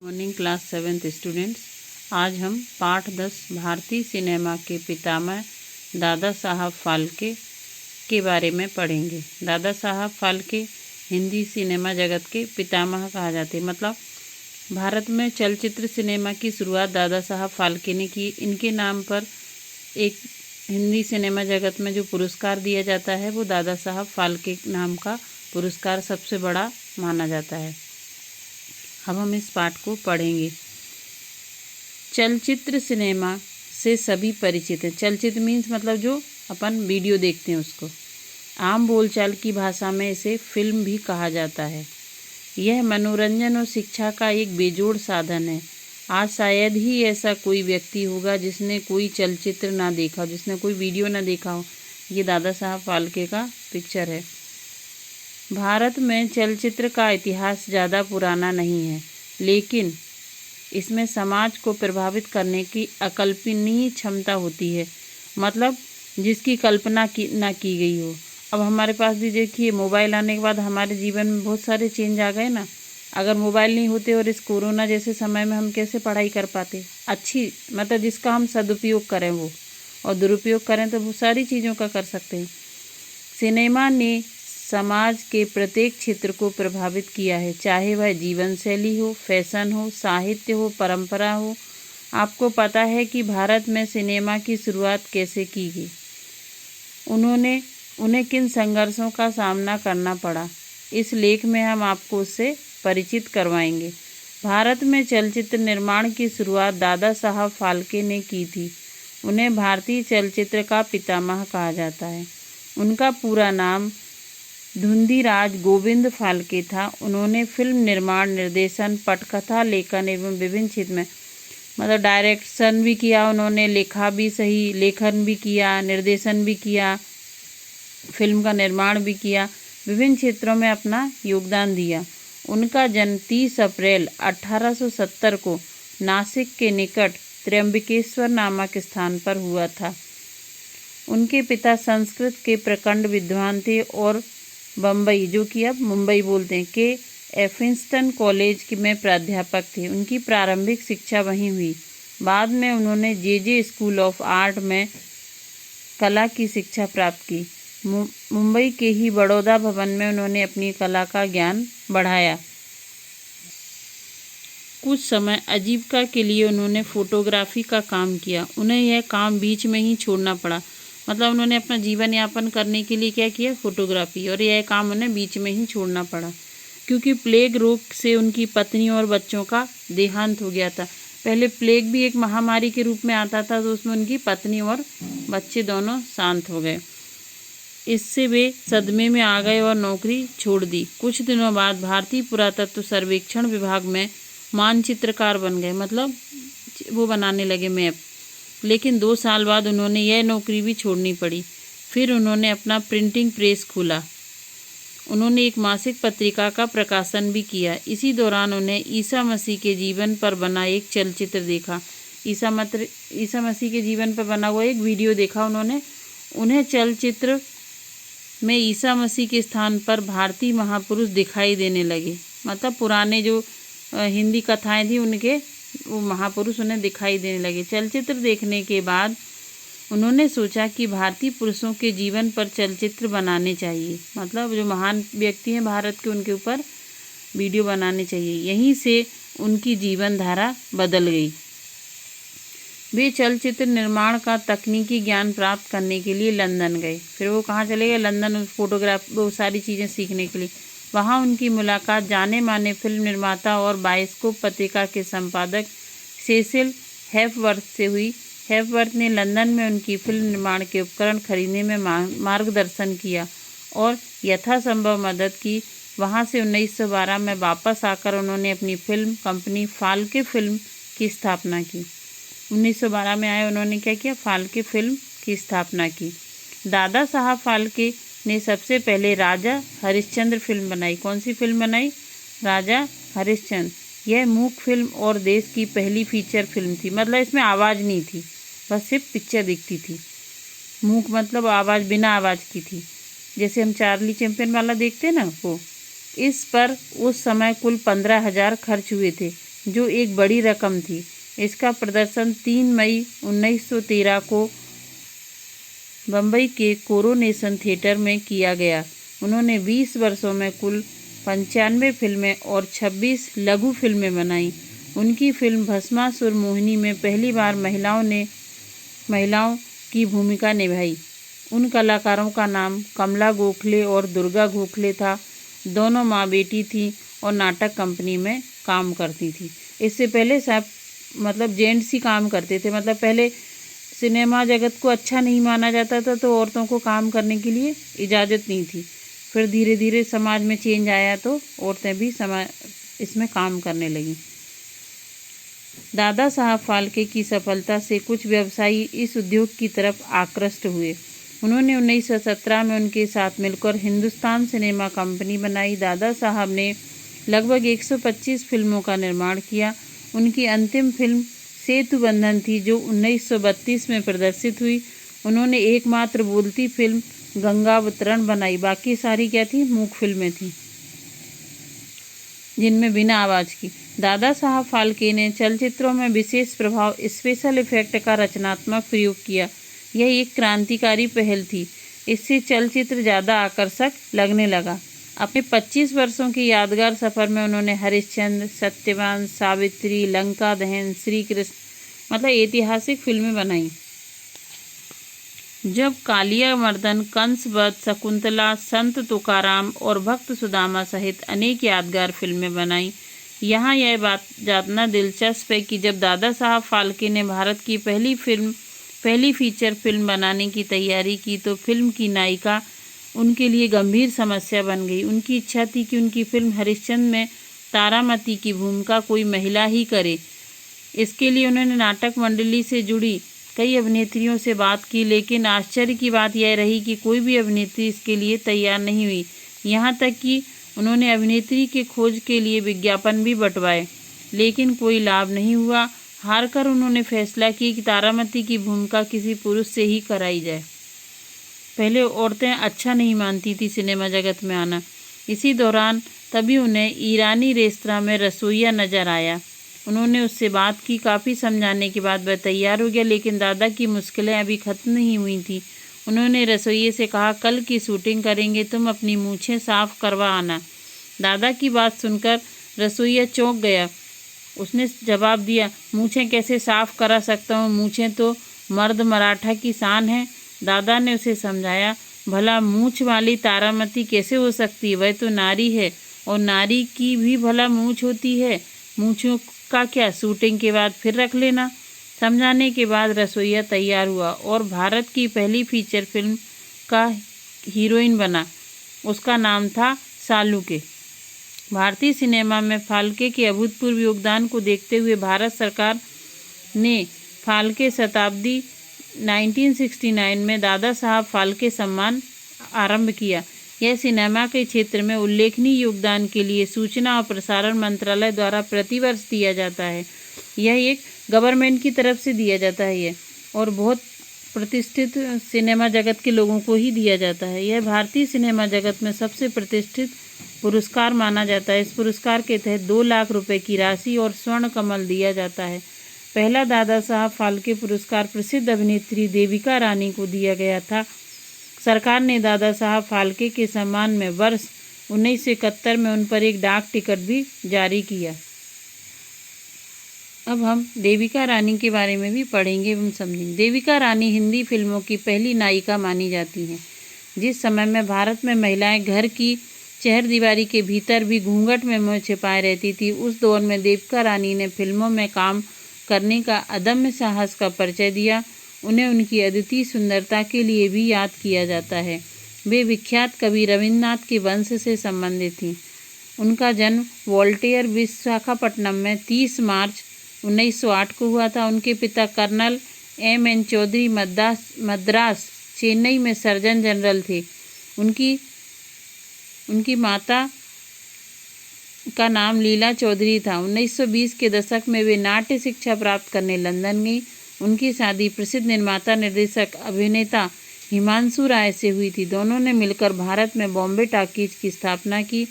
Morning class 7th students. आज हम पाठ 10 भारतीय सिनेमा के पितामह दादा साहब फाल्के के बारे में पढ़ेंगे। दादा साहब फाल्के हिंदी सिनेमा जगत के पितामह कहा जाते हैं। मतलब भारत में चलचित्र सिनेमा की शुरुआत दादा साहब फाल्के ने की। इनके नाम पर एक हिंदी सिनेमा जगत में जो पुरस्कार दिया जाता है वो दादा साहब फाल्के नाम का पुरस्कार सबसे बड़ा माना जाता है। अब हम इस पाठ को पढ़ेंगे। चलचित्र सिनेमा से सभी परिचित हैं। चलचित्र मीन्स मतलब जो अपन वीडियो देखते हैं उसको। आम बोलचाल की भाषा में इसे फिल्म भी कहा जाता है। यह मनोरंजन और शिक्षा का एक बेजोड़ साधन है। आज शायद ही ऐसा कोई व्यक्ति होगा जिसने कोई चलचित्र ना देखा हो, जिसने कोई वीडियो ना देखा हो। ये दादा साहब फाल्के का पिक्चर है। भारत में चलचित्र का इतिहास ज़्यादा पुराना नहीं है, लेकिन इसमें समाज को प्रभावित करने की अकल्पनीय क्षमता होती है। मतलब जिसकी कल्पना ना की गई हो। अब हमारे पास भी देखिए, मोबाइल आने के बाद हमारे जीवन में बहुत सारे चेंज आ गए ना। अगर मोबाइल नहीं होते और इस कोरोना जैसे समय में हम कैसे पढ़ाई कर पाते। अच्छी मतलब जिसका हम सदुपयोग करें वो, और दुरुपयोग करें तो बहुत सारी चीज़ों का कर सकते हैं। सिनेमा ने समाज के प्रत्येक क्षेत्र को प्रभावित किया है, चाहे वह जीवन शैली हो, फैशन हो, साहित्य हो, परंपरा हो। आपको पता है कि भारत में सिनेमा की शुरुआत कैसे की गई, उन्हें किन संघर्षों का सामना करना पड़ा। इस लेख में हम आपको उससे परिचित करवाएंगे। भारत में चलचित्र निर्माण की शुरुआत दादा साहब फाल्के ने की थी। उन्हें भारतीय चलचित्र का पितामह कहा जाता है। उनका पूरा नाम धुंधीराज गोविंद फाल्के था। उन्होंने फिल्म निर्माण, निर्देशन, पटकथा लेखन एवं विभिन्न क्षेत्र में मतलब डायरेक्शन भी किया। उन्होंने लेखन भी किया, निर्देशन भी किया, फिल्म का निर्माण भी किया, विभिन्न क्षेत्रों में अपना योगदान दिया। उनका जन्म 30 अप्रैल 1870 को नासिक के निकट त्र्यंबकेश्वर नामक स्थान पर हुआ था। उनके पिता संस्कृत के प्रकांड विद्वान थे और बम्बई, जो कि अब मुंबई बोलते हैं, के एफिंस्टन कॉलेज में प्राध्यापक थे। उनकी प्रारंभिक शिक्षा वहीं हुई। बाद में उन्होंने जे स्कूल ऑफ आर्ट में कला की शिक्षा प्राप्त की। मुंबई के ही बड़ौदा भवन में उन्होंने अपनी कला का ज्ञान बढ़ाया। कुछ समय आजीविका के लिए उन्होंने फोटोग्राफी का काम किया। उन्हें यह काम बीच में ही छोड़ना पड़ा। मतलब उन्होंने अपना जीवन यापन करने के लिए क्या किया, फोटोग्राफी, और यह काम उन्हें बीच में ही छोड़ना पड़ा क्योंकि प्लेग रोग से उनकी पत्नी और बच्चों का देहांत हो गया था। पहले प्लेग भी एक महामारी के रूप में आता था, तो उसमें उनकी पत्नी और बच्चे दोनों शांत हो गए। इससे वे सदमे में आ गए और नौकरी छोड़ दी। कुछ दिनों बाद भारतीय पुरातत्व सर्वेक्षण विभाग में मानचित्रकार बन गए। मतलब वो बनाने लगे मैप। लेकिन 2 साल बाद उन्होंने यह नौकरी भी छोड़नी पड़ी। फिर उन्होंने अपना प्रिंटिंग प्रेस खोला। उन्होंने एक मासिक पत्रिका का प्रकाशन भी किया। इसी दौरान उन्हें ईसा मसीह के जीवन पर बना एक चलचित्र देखा। ईसा मसीह के जीवन पर बना हुआ एक वीडियो देखा उन्होंने। उन्हें चलचित्र में ईसा मसीह के स्थान पर भारतीय महापुरुष दिखाई देने लगे। मतलब पुराने जो हिंदी कथाएं थी उनके वो महापुरुष उन्हें दिखाई देने लगे। चलचित्र देखने के बाद उन्होंने सोचा कि भारतीय पुरुषों के जीवन पर चलचित्र बनाने चाहिए। मतलब जो महान व्यक्ति हैं भारत के, उनके ऊपर वीडियो बनाने चाहिए। यहीं से उनकी जीवन धारा बदल गई। वे चलचित्र निर्माण का तकनीकी ज्ञान प्राप्त करने के लिए लंदन गए। फिर वो कहाँ चले गए, लंदन, फोटोग्राफ, वो सारी चीज़ें सीखने के लिए। वहाँ उनकी मुलाकात जाने माने फिल्म निर्माता और बायोस्कोप पत्रिका के संपादक सेसिल हेफवर्थ से हुई। हेफवर्थ ने लंदन में उनकी फिल्म निर्माण के उपकरण खरीदने में मार्गदर्शन किया और यथासंभव मदद की। वहाँ से 1912 में वापस आकर उन्होंने अपनी फिल्म कंपनी फाल्के फिल्म की स्थापना की। 1912 में आए, उन्होंने क्या किया, फाल्के फिल्म की स्थापना की। दादा साहब फाल्के ने सबसे पहले राजा हरिश्चंद्र फिल्म बनाई। कौन सी फिल्म बनाई, राजा हरिश्चंद्र। यह मूक फिल्म और देश की पहली फीचर फिल्म थी। मतलब इसमें आवाज़ नहीं थी, बस सिर्फ पिक्चर दिखती थी। मूक मतलब आवाज़, बिना आवाज़ की थी। जैसे हम चार्ली चैंपियन वाला देखते ना वो। इस पर उस समय कुल 15,000 खर्च हुए थे। जो एक बड़ी रकम थी। इसका प्रदर्शन 3 मई 1913 को बम्बई के कोरोनेशन थिएटर में किया गया। उन्होंने 20 वर्षों में कुल 95 फिल्में और 26 लघु फिल्में बनाई। उनकी फिल्म भस्मासुर मोहिनी में पहली बार महिलाओं की भूमिका निभाई। उन कलाकारों का नाम कमला गोखले और दुर्गा गोखले था। दोनों माँ बेटी थीं और नाटक कंपनी में काम करती थी। इससे पहले सब जेंट्स ही काम करते थे। पहले सिनेमा जगत को अच्छा नहीं माना जाता था, तो औरतों को काम करने के लिए इजाज़त नहीं थी। फिर धीरे धीरे समाज में चेंज आया तो औरतें भी इसमें काम करने लगीं। दादा साहब फाल्के की सफलता से कुछ व्यवसायी इस उद्योग की तरफ आकृष्ट हुए। उन्होंने 1917 में उनके साथ मिलकर हिंदुस्तान सिनेमा कंपनी बनाई। दादा साहब ने लगभग 125 फिल्मों का निर्माण किया। उनकी अंतिम फिल्म सेतु बंधन थी, जो 1932 में प्रदर्शित हुई। उन्होंने एकमात्र बोलती फिल्म गंगावतरण बनाई। बाकी सारी क्या थी? मूक फिल्में थीं, जिनमें बिना आवाज़ की। दादा साहब फाल्के ने चलचित्रों में विशेष प्रभाव स्पेशल इफेक्ट का रचनात्मक प्रयोग किया। यह एक क्रांतिकारी पहल थी। इससे चलचित्र ज़्यादा आकर्षक लगने लगा। अपने 25 वर्षों के यादगार सफ़र में उन्होंने हरिश्चंद्र, सत्यवान, सावित्री, लंका दहन, श्री कृष्ण ऐतिहासिक फिल्में बनाई। जब कालिया मर्दन, कंसवध, शकुंतला, संत तुकाराम और भक्त सुदामा सहित अनेक यादगार फिल्में बनाई। यहाँ यह बात जानना दिलचस्प है कि जब दादा साहब फाल्के ने भारत की पहली फीचर फिल्म बनाने की तैयारी की, तो फिल्म की नायिका उनके लिए गंभीर समस्या बन गई। उनकी इच्छा थी कि उनकी फिल्म हरिश्चंद्र में तारामती की भूमिका कोई महिला ही करे। इसके लिए उन्होंने नाटक मंडली से जुड़ी कई अभिनेत्रियों से बात की, लेकिन आश्चर्य की बात यह रही कि कोई भी अभिनेत्री इसके लिए तैयार नहीं हुई। यहाँ तक कि उन्होंने अभिनेत्री के खोज के लिए विज्ञापन भी बंटवाए, लेकिन कोई लाभ नहीं हुआ। हारकर उन्होंने फैसला किया कि तारामती की भूमिका किसी पुरुष से ही कराई जाए। पहले औरतें अच्छा नहीं मानती थी सिनेमा जगत में आना। इसी दौरान तभी उन्हें ईरानी रेस्तरां में रसोइया नज़र आया। उन्होंने उससे बात की। काफ़ी समझाने के बाद वह तैयार हो गया, लेकिन दादा की मुश्किलें अभी ख़त्म नहीं हुई थी। उन्होंने रसोइये से कहा, कल की शूटिंग करेंगे, तुम अपनी मूछें साफ करवा आना। दादा की बात सुनकर रसोइया चौंक गया। उसने जवाब दिया, मूछें कैसे साफ करा सकता हूँ? मूछें तो मर्द मराठा की शान है। दादा ने उसे समझाया, भला मूछ वाली तारामती कैसे हो सकती है? वह तो नारी है, और नारी की भी भला मूछ होती है। मूछों का क्या, शूटिंग के बाद फिर रख लेना। समझाने के बाद रसोइया तैयार हुआ और भारत की पहली फीचर फिल्म का हीरोइन बना। उसका नाम था सालुके। भारतीय सिनेमा में फाल्के के अभूतपूर्व योगदान को देखते हुए भारत सरकार ने फाल्के शताब्दी 1969 में दादा साहब फाल्के सम्मान आरंभ किया। यह सिनेमा के क्षेत्र में उल्लेखनीय योगदान के लिए सूचना और प्रसारण मंत्रालय द्वारा प्रतिवर्ष दिया जाता है। यह एक गवर्नमेंट की तरफ से दिया जाता है यह, और बहुत प्रतिष्ठित सिनेमा जगत के लोगों को ही दिया जाता है। यह भारतीय सिनेमा जगत में सबसे प्रतिष्ठित पुरस्कार माना जाता है। इस पुरस्कार के तहत 2 लाख रुपए की राशि और स्वर्ण कमल दिया जाता है। पहला दादा साहब फाल्के पुरस्कार प्रसिद्ध अभिनेत्री देविका रानी को दिया गया था। सरकार ने दादा साहब फाल्के के सम्मान में वर्ष 1971 में उन पर एक डाक टिकट भी जारी किया। अब हम देविका रानी के बारे में भी पढ़ेंगे एवं समझेंगे। देविका रानी हिंदी फिल्मों की पहली नायिका मानी जाती हैं। जिस समय में भारत में महिलाएं घर की चहरदीवारी के भीतर भी घूंघट में मुँह छिपाए रहती थी, उस दौर में देविका रानी ने फिल्मों में काम करने का अदम्य साहस का परिचय दिया। उन्हें उनकी अद्वितीय सुंदरता के लिए भी याद किया जाता है। वे विख्यात कवि रविन्द्रनाथ के वंश से संबंधित थीं। उनका जन्म वोल्टेयर, विशाखापट्टनम में 30 मार्च 1908 को हुआ था। उनके पिता कर्नल M.N. चौधरी मद्रास, चेन्नई में सर्जन जनरल थे। उनकी माता का नाम लीला चौधरी था। 1920 के दशक में वे नाट्य शिक्षा प्राप्त करने लंदन गई। उनकी शादी प्रसिद्ध निर्माता, निर्देशक, अभिनेता हिमांशु राय से हुई थी। दोनों ने मिलकर भारत में बॉम्बे टॉकीज की स्थापना की।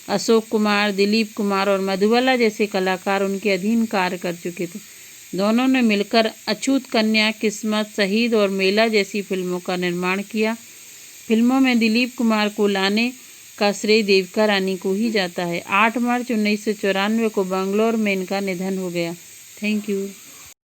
अशोक कुमार, दिलीप कुमार और मधुबाला जैसे कलाकार उनके अधीन कार्य कर चुके थे। दोनों ने मिलकर अछूत कन्या, किस्मत, शहीद और मेला जैसी फिल्मों का निर्माण किया। फिल्मों में दिलीप कुमार को लाने का श्रेय देविका रानी को ही जाता है। 8 मार्च 1994 को बंगलौर में इनका निधन हो गया। Thank you.